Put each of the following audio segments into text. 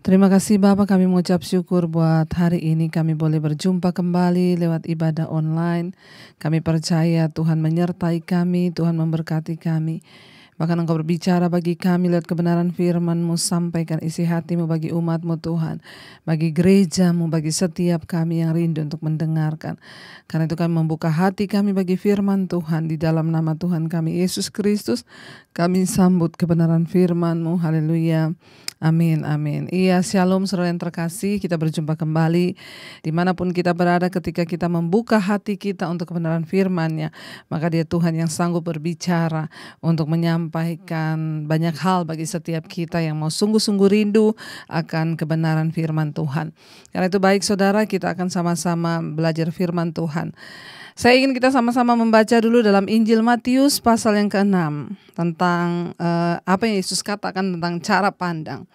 Terima kasih Bapak, kami mengucap syukur buat hari ini kami boleh berjumpa kembali lewat ibadah online. Kami percaya Tuhan menyertai kami, Tuhan memberkati kami. Bahkan Engkau berbicara bagi kami lewat kebenaran firman-Mu, sampaikan isi hati-Mu bagi umat-Mu Tuhan. Bagi gereja-Mu, bagi setiap kami yang rindu untuk mendengarkan. Karena itu kami membuka hati kami bagi firman Tuhan. Di dalam nama Tuhan kami Yesus Kristus, kami sambut kebenaran firman-Mu. Haleluya. Amin, amin. Iya, shalom saudara yang terkasih, kita berjumpa kembali dimanapun kita berada. Ketika kita membuka hati kita untuk kebenaran firman-Nya, maka Dia Tuhan yang sanggup berbicara untuk menyampaikan banyak hal bagi setiap kita yang mau sungguh-sungguh rindu akan kebenaran firman Tuhan. Karena itu baik saudara, kita akan sama-sama belajar firman Tuhan. Saya ingin kita sama-sama membaca dulu dalam Injil Matius pasal yang ke-6 tentang apa yang Yesus katakan tentang cara pandang.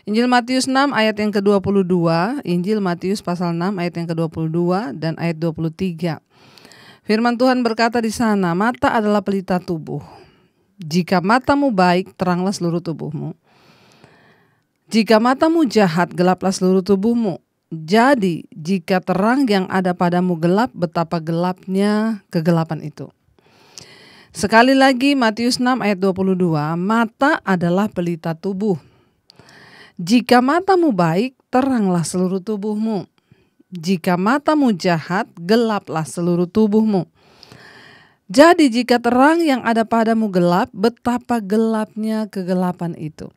Injil Matius 6 ayat yang ke-22, Injil Matius pasal 6 ayat yang ke-22 dan ayat 23. Firman Tuhan berkata di sana, mata adalah pelita tubuh. Jika matamu baik, teranglah seluruh tubuhmu. Jika matamu jahat, gelaplah seluruh tubuhmu. Jadi, jika terang yang ada padamu gelap, betapa gelapnya kegelapan itu. Sekali lagi, Matius 6 ayat 22, mata adalah pelita tubuh. Jika matamu baik, teranglah seluruh tubuhmu. Jika matamu jahat, gelaplah seluruh tubuhmu. Jadi, jika terang yang ada padamu gelap, betapa gelapnya kegelapan itu.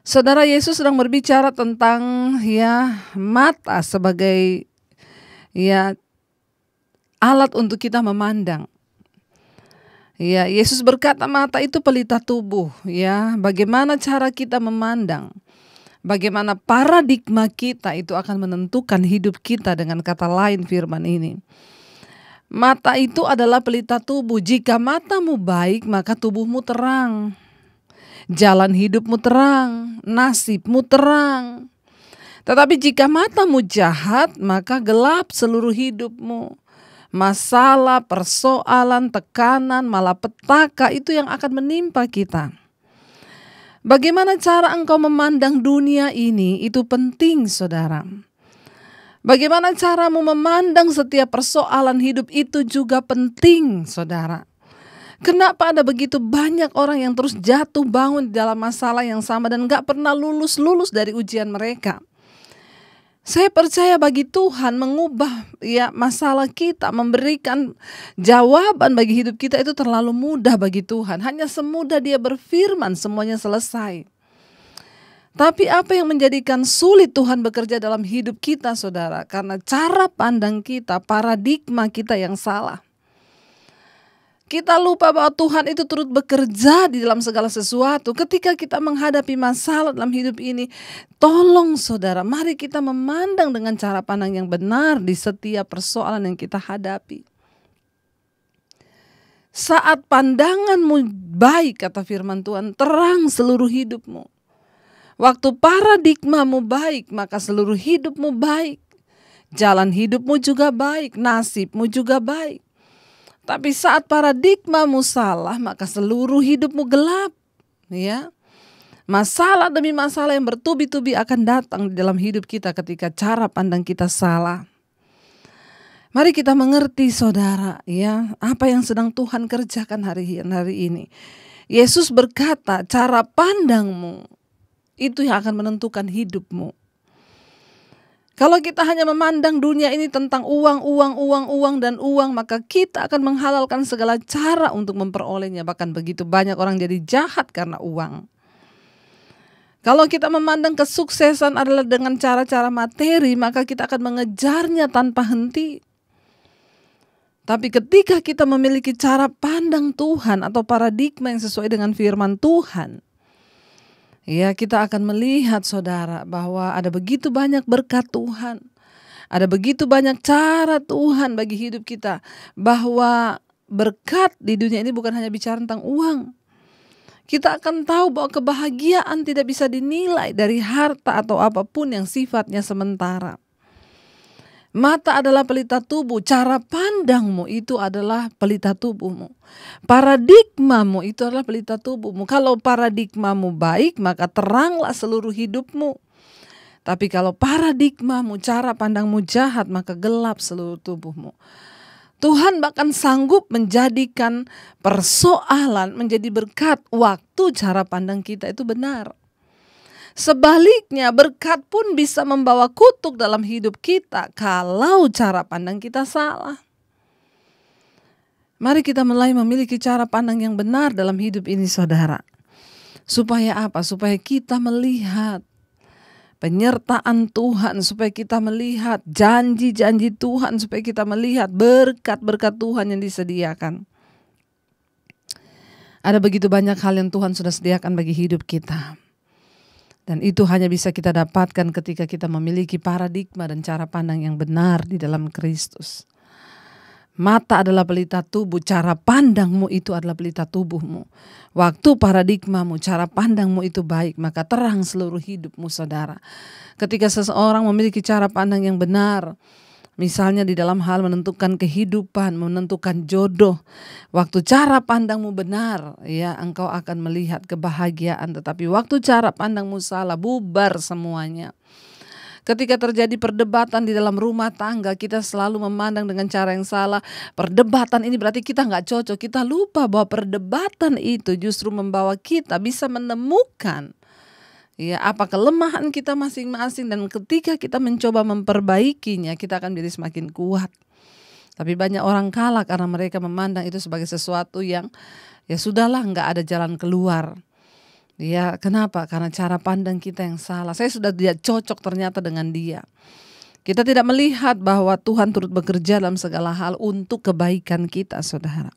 Saudara, Yesus sedang berbicara tentang mata sebagai alat untuk kita memandang. Yesus berkata mata itu pelita tubuh. Bagaimana cara kita memandang? Bagaimana paradigma kita itu akan menentukan hidup kita. Dengan kata lain firman ini, mata itu adalah pelita tubuh. Jika matamu baik, maka tubuhmu terang. Jalan hidupmu terang, nasibmu terang. Tetapi jika matamu jahat, maka gelap seluruh hidupmu. Masalah, persoalan, tekanan, malapetaka itu yang akan menimpa kita. Bagaimana cara engkau memandang dunia ini, itu penting saudara. Bagaimana caramu memandang setiap persoalan hidup itu juga penting saudara. Kenapa ada begitu banyak orang yang terus jatuh bangun di dalam masalah yang sama dan gak pernah lulus dari ujian mereka? Saya percaya bagi Tuhan mengubah masalah kita, memberikan jawaban bagi hidup kita itu terlalu mudah bagi Tuhan. Hanya semudah Dia berfirman semuanya selesai. Tapi apa yang menjadikan sulit Tuhan bekerja dalam hidup kita saudara? Karena cara pandang kita, paradigma kita yang salah. Kita lupa bahwa Tuhan itu turut bekerja di dalam segala sesuatu. Ketika kita menghadapi masalah dalam hidup ini, tolong saudara, mari kita memandang dengan cara pandang yang benar di setiap persoalan yang kita hadapi. Saat pandanganmu baik, kata firman Tuhan, terang seluruh hidupmu. Waktu paradigmamu baik, maka seluruh hidupmu baik. Jalan hidupmu juga baik, nasibmu juga baik. Tapi saat paradigmamu salah, maka seluruh hidupmu gelap. Masalah demi masalah yang bertubi-tubi akan datang di dalam hidup kita ketika cara pandang kita salah. Mari kita mengerti saudara, apa yang sedang Tuhan kerjakan hari ini. Yesus berkata, cara pandangmu itu yang akan menentukan hidupmu. Kalau kita hanya memandang dunia ini tentang uang, maka kita akan menghalalkan segala cara untuk memperolehnya. Bahkan begitu banyak orang jadi jahat karena uang. Kalau kita memandang kesuksesan adalah dengan cara-cara materi, maka kita akan mengejarnya tanpa henti. Tapi ketika kita memiliki cara pandang Tuhan atau paradigma yang sesuai dengan firman Tuhan, kita akan melihat saudara bahwa ada begitu banyak berkat Tuhan. Ada begitu banyak cara Tuhan bagi hidup kita. Bahwa berkat di dunia ini bukan hanya bicara tentang uang. Kita akan tahu bahwa kebahagiaan tidak bisa dinilai dari harta atau apapun yang sifatnya sementara. Mata adalah pelita tubuh, cara pandangmu itu adalah pelita tubuhmu. Paradigmamu itu adalah pelita tubuhmu. Kalau paradigmamu baik, maka teranglah seluruh hidupmu. Tapi kalau paradigmamu, cara pandangmu jahat, maka gelap seluruh tubuhmu. Tuhan bahkan sanggup menjadikan persoalan menjadi berkat waktu cara pandang kita itu benar. Sebaliknya, berkat pun bisa membawa kutuk dalam hidup kita kalau cara pandang kita salah. Mari kita mulai memiliki cara pandang yang benar dalam hidup ini, saudara. Supaya apa? Supaya kita melihat penyertaan Tuhan, supaya kita melihat janji-janji Tuhan, supaya kita melihat berkat-berkat Tuhan yang disediakan. Ada begitu banyak hal yang Tuhan sudah sediakan bagi hidup kita. Dan itu hanya bisa kita dapatkan ketika kita memiliki paradigma dan cara pandang yang benar di dalam Kristus. Mata adalah pelita tubuh, cara pandangmu itu adalah pelita tubuhmu. Waktu paradigmamu, cara pandangmu itu baik, maka terang seluruh hidupmu, saudara. Ketika seseorang memiliki cara pandang yang benar, misalnya di dalam hal menentukan kehidupan, menentukan jodoh. Waktu cara pandangmu benar, ya engkau akan melihat kebahagiaan. Tetapi waktu cara pandangmu salah, bubar semuanya. Ketika terjadi perdebatan di dalam rumah tangga, kita selalu memandang dengan cara yang salah. Perdebatan ini berarti kita nggak cocok. Kita lupa bahwa perdebatan itu justru membawa kita bisa menemukan ya apa kelemahan kita masing-masing, dan ketika kita mencoba memperbaikinya, kita akan menjadi semakin kuat. Tapi banyak orang kalah karena mereka memandang itu sebagai sesuatu yang ya sudahlah, nggak ada jalan keluar. Ya, kenapa? Karena cara pandang kita yang salah. Saya sudah tidak cocok ternyata dengan dia. Kita tidak melihat bahwa Tuhan turut bekerja dalam segala hal untuk kebaikan kita, saudara.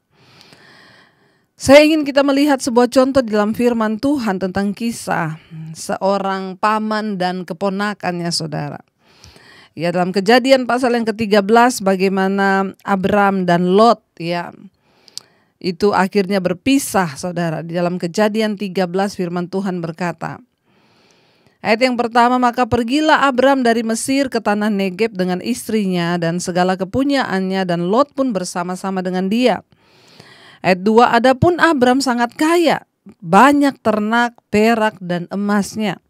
Saya ingin kita melihat sebuah contoh di dalam firman Tuhan tentang kisah seorang paman dan keponakannya, saudara. Ya, dalam Kejadian pasal yang ke-13 bagaimana Abram dan Lot ya itu akhirnya berpisah, saudara. Di dalam Kejadian 13 firman Tuhan berkata, ayat yang pertama, maka pergilah Abram dari Mesir ke tanah Negeb dengan istrinya dan segala kepunyaannya, dan Lot pun bersama-sama dengan dia. Ayat 2, adapun Abram sangat kaya, banyak ternak, perak dan emasnya.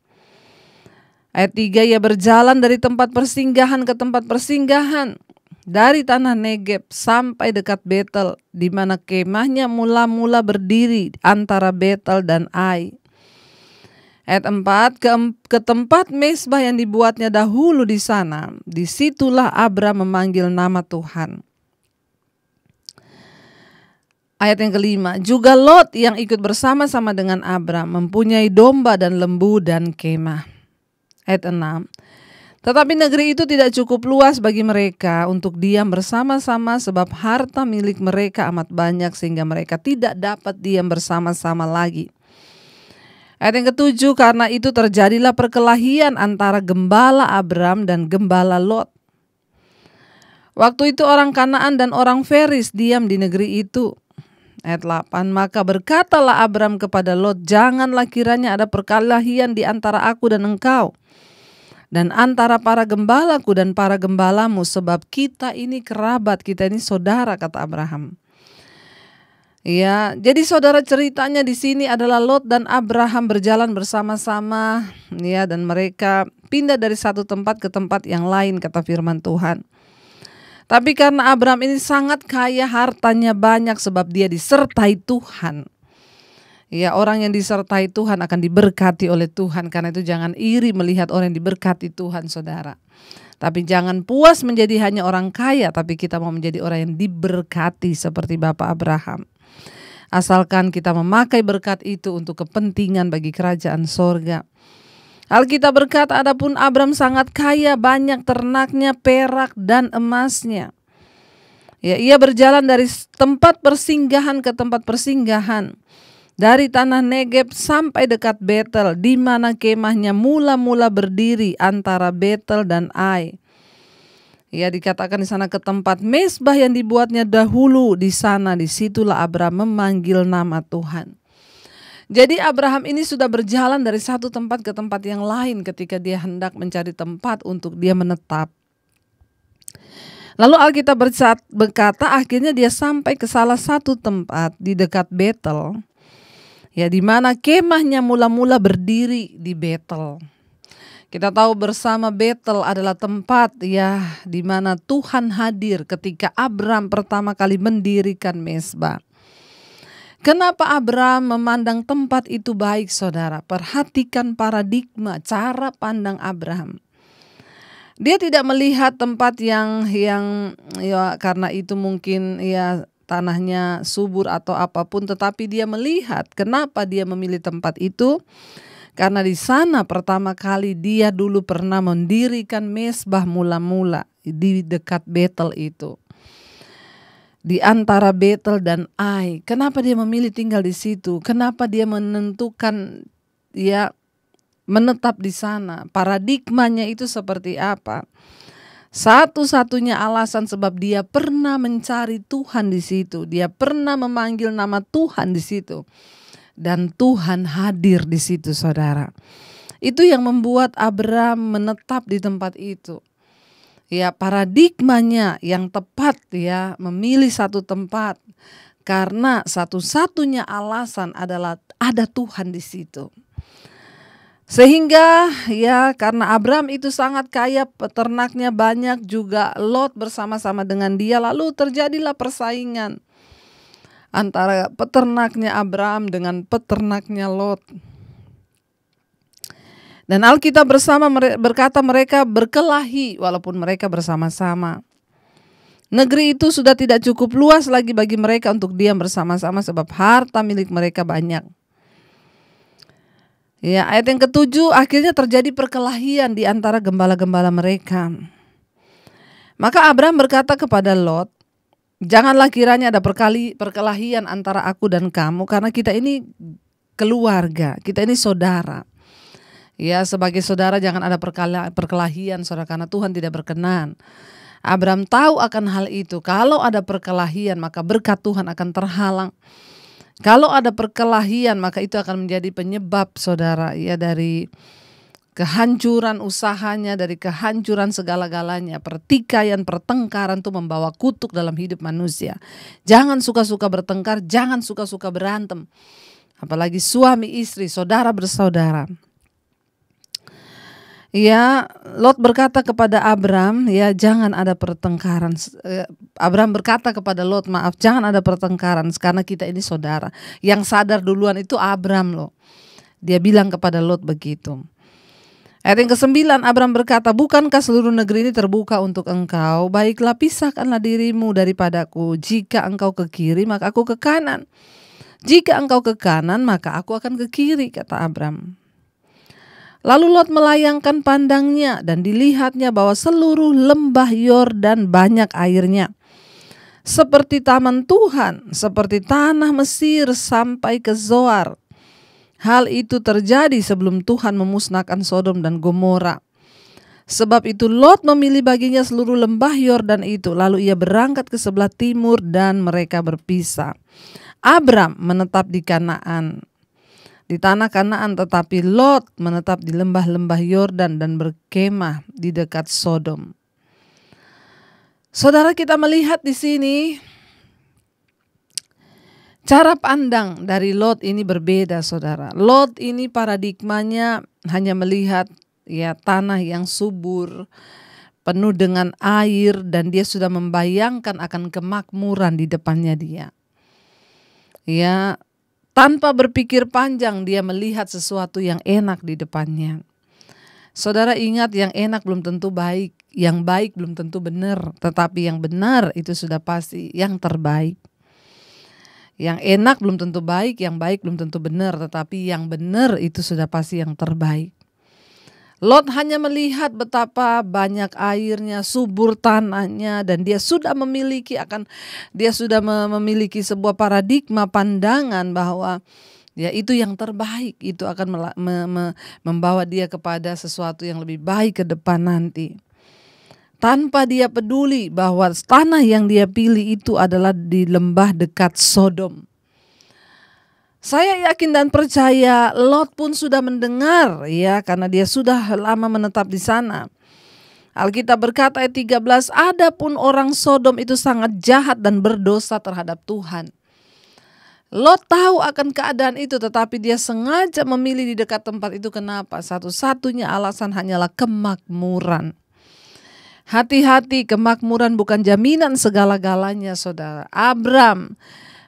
Ayat 3, ia berjalan dari tempat persinggahan ke tempat persinggahan, dari tanah Negeb sampai dekat Betel, di mana kemahnya mula-mula berdiri antara Betel dan Ai. Ayat 4, ke tempat mezbah yang dibuatnya dahulu di sana, disitulah Abram memanggil nama Tuhan. Ayat yang kelima, juga Lot yang ikut bersama-sama dengan Abram mempunyai domba dan lembu dan kemah. Ayat 6, tetapi negeri itu tidak cukup luas bagi mereka untuk diam bersama-sama, sebab harta milik mereka amat banyak sehingga mereka tidak dapat diam bersama-sama lagi. Ayat yang ketujuh, karena itu terjadilah perkelahian antara gembala Abram dan gembala Lot. Waktu itu orang Kanaan dan orang Feris diam di negeri itu. Ayat 8, maka berkatalah Abram kepada Lot, janganlah kiranya ada perkelahian di antara aku dan engkau, dan antara para gembalaku dan para gembalamu, sebab kita ini kerabat, kita ini saudara, kata Abraham. Ya, jadi saudara, ceritanya di sini adalah Lot dan Abraham berjalan bersama-sama, ya, dan mereka pindah dari satu tempat ke tempat yang lain, kata firman Tuhan. Tapi karena Abraham ini sangat kaya, hartanya banyak sebab dia disertai Tuhan. Ya, orang yang disertai Tuhan akan diberkati oleh Tuhan. Karena itu jangan iri melihat orang yang diberkati Tuhan, saudara. Tapi jangan puas menjadi hanya orang kaya, tapi kita mau menjadi orang yang diberkati seperti Bapak Abraham. Asalkan kita memakai berkat itu untuk kepentingan bagi kerajaan sorga. Alkitab berkata, adapun Abram sangat kaya, banyak ternaknya, perak dan emasnya. Ya, ia berjalan dari tempat persinggahan ke tempat persinggahan, dari tanah Negeb sampai dekat Betel, di mana kemahnya mula-mula berdiri antara Betel dan Ai. Ya, dikatakan di sana ke tempat mezbah yang dibuatnya dahulu di sana, disitulah Abram memanggil nama Tuhan. Jadi Abraham ini sudah berjalan dari satu tempat ke tempat yang lain ketika dia hendak mencari tempat untuk dia menetap. Lalu Alkitab berkata akhirnya dia sampai ke salah satu tempat di dekat Betel, ya, di mana kemahnya mula-mula berdiri di Betel. Kita tahu bersama Betel adalah tempat, ya, di mana Tuhan hadir ketika Abram pertama kali mendirikan mezbah. Kenapa Abram memandang tempat itu baik, saudara? Perhatikan paradigma cara pandang Abram. Dia tidak melihat tempat yang ya karena itu mungkin ya tanahnya subur atau apapun, tetapi dia melihat kenapa dia memilih tempat itu. Karena di sana pertama kali dia dulu pernah mendirikan mezbah mula-mula di dekat Betel itu. Di antara Betel dan Ai. Kenapa dia memilih tinggal di situ? Kenapa dia menentukan ya menetap di sana? Paradigmanya itu seperti apa? Satu-satunya alasan sebab dia pernah mencari Tuhan di situ. Dia pernah memanggil nama Tuhan di situ. Dan Tuhan hadir di situ, saudara. Itu yang membuat Abram menetap di tempat itu. Ya, paradigmanya yang tepat, ya, memilih satu tempat karena satu-satunya alasan adalah ada Tuhan di situ. Sehingga ya karena Abram itu sangat kaya, peternaknya banyak, juga Lot bersama-sama dengan dia, lalu terjadilah persaingan antara peternaknya Abram dengan peternaknya Lot. Dan Alkitab berkata mereka berkelahi walaupun mereka bersama-sama. Negeri itu sudah tidak cukup luas lagi bagi mereka untuk diam bersama-sama sebab harta milik mereka banyak. Ya, ayat yang ke-7, akhirnya terjadi perkelahian di antara gembala-gembala mereka. Maka Abram berkata kepada Lot, janganlah kiranya ada perkelahian antara aku dan kamu, karena kita ini keluarga, kita ini saudara. Ya, sebagai saudara jangan ada perkelahian, saudara, karena Tuhan tidak berkenan. Abram tahu akan hal itu. Kalau ada perkelahian maka berkat Tuhan akan terhalang. Kalau ada perkelahian maka itu akan menjadi penyebab, saudara, ya, dari kehancuran usahanya, dari kehancuran segala-galanya. Pertikaian, pertengkaran itu membawa kutuk dalam hidup manusia. Jangan suka-suka bertengkar, jangan suka-suka berantem. Apalagi suami istri, saudara bersaudara. Ya, Lot berkata kepada Abram, ya, jangan ada pertengkaran. Abram berkata kepada Lot, maaf, jangan ada pertengkaran karena kita ini saudara. Yang sadar duluan itu Abram loh. Dia bilang kepada Lot begitu. Ayat yang ke-9, Abram berkata, bukankah seluruh negeri ini terbuka untuk engkau? Baiklah, pisahkanlah dirimu daripadaku. Jika engkau ke kiri, maka aku ke kanan. Jika engkau ke kanan, maka aku akan ke kiri, kata Abram. Lalu Lot melayangkan pandangnya dan dilihatnya bahwa seluruh lembah Yordan banyak airnya. Seperti taman Tuhan, seperti tanah Mesir sampai ke Zoar. Hal itu terjadi sebelum Tuhan memusnahkan Sodom dan Gomora. Sebab itu Lot memilih baginya seluruh lembah Yordan itu. Lalu ia berangkat ke sebelah timur dan mereka berpisah. Abram menetap di Kanaan, di tanah Kanaan, tetapi Lot menetap di lembah-lembah Yordan dan berkemah di dekat Sodom. Saudara, kita melihat di sini cara pandang dari Lot ini berbeda, saudara. Lot ini paradigmanya hanya melihat, ya, tanah yang subur, penuh dengan air, dan dia sudah membayangkan akan kemakmuran di depannya dia. Ya, tanpa berpikir panjang dia melihat sesuatu yang enak di depannya. Saudara, ingat, yang enak belum tentu baik, yang baik belum tentu benar, tetapi yang benar itu sudah pasti yang terbaik. Yang enak belum tentu baik, yang baik belum tentu benar, tetapi yang benar itu sudah pasti yang terbaik. Lot hanya melihat betapa banyak airnya, subur tanahnya, dan dia sudah memiliki sebuah paradigma pandangan bahwa ya itu yang terbaik, itu akan membawa dia kepada sesuatu yang lebih baik ke depan nanti. Tanpa dia peduli bahwa tanah yang dia pilih itu adalah di lembah dekat Sodom. Saya yakin dan percaya Lot pun sudah mendengar, ya, karena dia sudah lama menetap di sana. Alkitab berkata ayat 13, adapun orang Sodom itu sangat jahat dan berdosa terhadap Tuhan. Lot tahu akan keadaan itu, tetapi dia sengaja memilih di dekat tempat itu. Kenapa? Satu-satunya alasan hanyalah kemakmuran. Hati-hati, kemakmuran bukan jaminan segala-galanya, saudara. Abram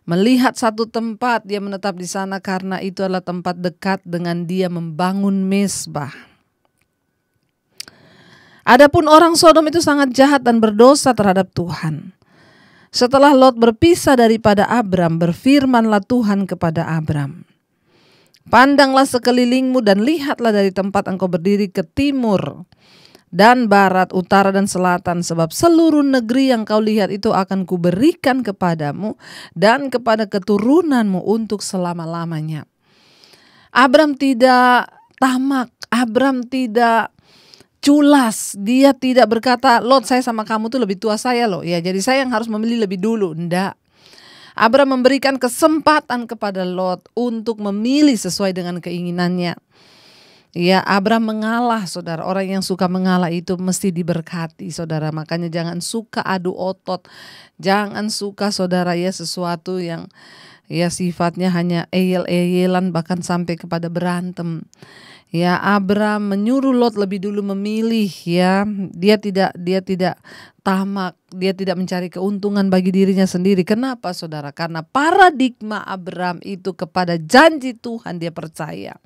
melihat satu tempat, dia menetap di sana karena itu adalah tempat dekat dengan dia membangun mezbah. Adapun orang Sodom itu sangat jahat dan berdosa terhadap Tuhan. Setelah Lot berpisah daripada Abram, berfirmanlah Tuhan kepada Abram, pandanglah sekelilingmu dan lihatlah dari tempat engkau berdiri ke timur dan barat, utara dan selatan, sebab seluruh negeri yang kau lihat itu akan kuberikan kepadamu dan kepada keturunanmu untuk selama-lamanya. Abram tidak tamak, Abram tidak culas, dia tidak berkata, Lot saya sama kamu tuh lebih tua saya loh, ya jadi saya yang harus memilih lebih dulu. Enggak. Abram memberikan kesempatan kepada Lot untuk memilih sesuai dengan keinginannya. Ya, Abram mengalah, saudara. Orang yang suka mengalah itu mesti diberkati, saudara. Makanya jangan suka adu otot, jangan suka, saudara, ya sesuatu yang ya sifatnya hanya eyel-eyelan bahkan sampai kepada berantem. Ya, Abram menyuruh Lot lebih dulu memilih, ya. Dia tidak tamak, dia tidak mencari keuntungan bagi dirinya sendiri. Kenapa, saudara? Karena paradigma Abram itu kepada janji Tuhan dia percaya.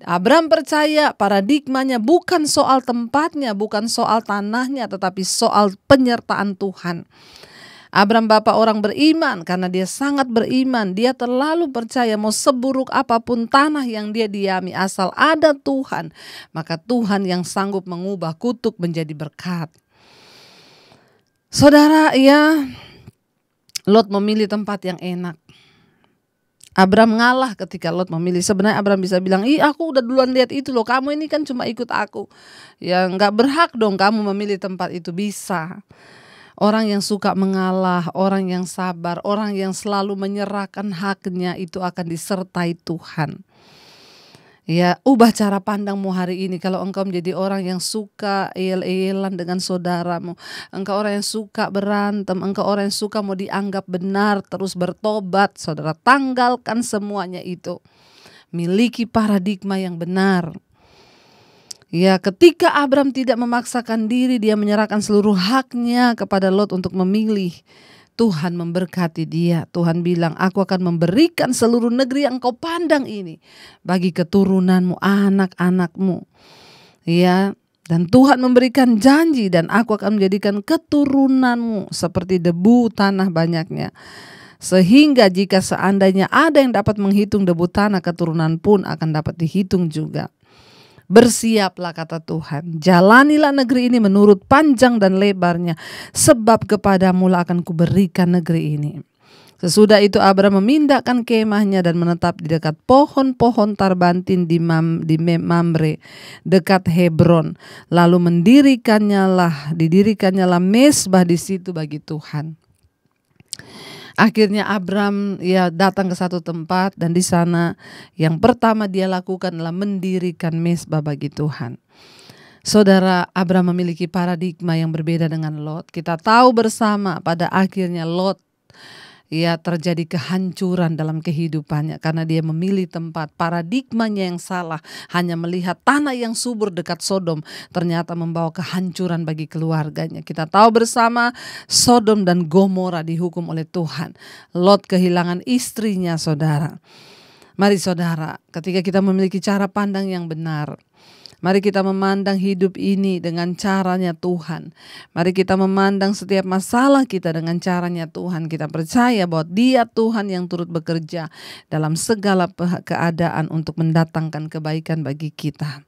Abram percaya paradigmanya bukan soal tempatnya, bukan soal tanahnya, tetapi soal penyertaan Tuhan. Abram bapak orang beriman, karena dia sangat beriman, dia terlalu percaya mau seburuk apapun tanah yang dia diami, asal ada Tuhan, maka Tuhan yang sanggup mengubah kutuk menjadi berkat. Saudara, ya, Lot memilih tempat yang enak. Abram ngalah ketika Lot memilih. Sebenarnya Abram bisa bilang, aku udah duluan lihat itu loh, kamu ini kan cuma ikut aku. Ya gak berhak dong kamu memilih tempat itu. Bisa. Orang yang suka mengalah, orang yang sabar, orang yang selalu menyerahkan haknya itu akan disertai Tuhan. Ya, ubah cara pandangmu hari ini. Kalau engkau menjadi orang yang suka eyel-eyelan dengan saudaramu, engkau orang yang suka berantem, engkau orang yang suka mau dianggap benar, terus bertobat, saudara, tanggalkan semuanya itu. Miliki paradigma yang benar. Ya, ketika Abram tidak memaksakan diri, dia menyerahkan seluruh haknya kepada Lot untuk memilih. Tuhan memberkati dia. Tuhan bilang, aku akan memberikan seluruh negeri yang kau pandang ini bagi keturunanmu, anak-anakmu. Ya, dan Tuhan memberikan janji, dan aku akan menjadikan keturunanmu seperti debu tanah banyaknya. Sehingga jika seandainya ada yang dapat menghitung debu tanah, keturunan pun akan dapat dihitung juga. Bersiaplah, kata Tuhan, jalanilah negeri ini menurut panjang dan lebarnya, sebab kepadamu lah akan kuberikan negeri ini. Sesudah itu Abram memindahkan kemahnya dan menetap di dekat pohon-pohon tarbantin di Mamre dekat Hebron. Lalu didirikannya lah mezbah di situ bagi Tuhan. Akhirnya Abram datang ke satu tempat, dan di sana yang pertama dia lakukan adalah mendirikan mezbah bagi Tuhan. Saudara, Abram memiliki paradigma yang berbeda dengan Lot. Kita tahu bersama pada akhirnya Lot terjadi kehancuran dalam kehidupannya karena dia memilih tempat. Paradigmanya yang salah, hanya melihat tanah yang subur dekat Sodom, ternyata membawa kehancuran bagi keluarganya. Kita tahu bersama Sodom dan Gomora dihukum oleh Tuhan. Lot kehilangan istrinya, saudara. Mari saudara, ketika kita memiliki cara pandang yang benar, mari kita memandang hidup ini dengan caranya Tuhan. Mari kita memandang setiap masalah kita dengan caranya Tuhan. Kita percaya bahwa Dia Tuhan yang turut bekerja dalam segala keadaan untuk mendatangkan kebaikan bagi kita.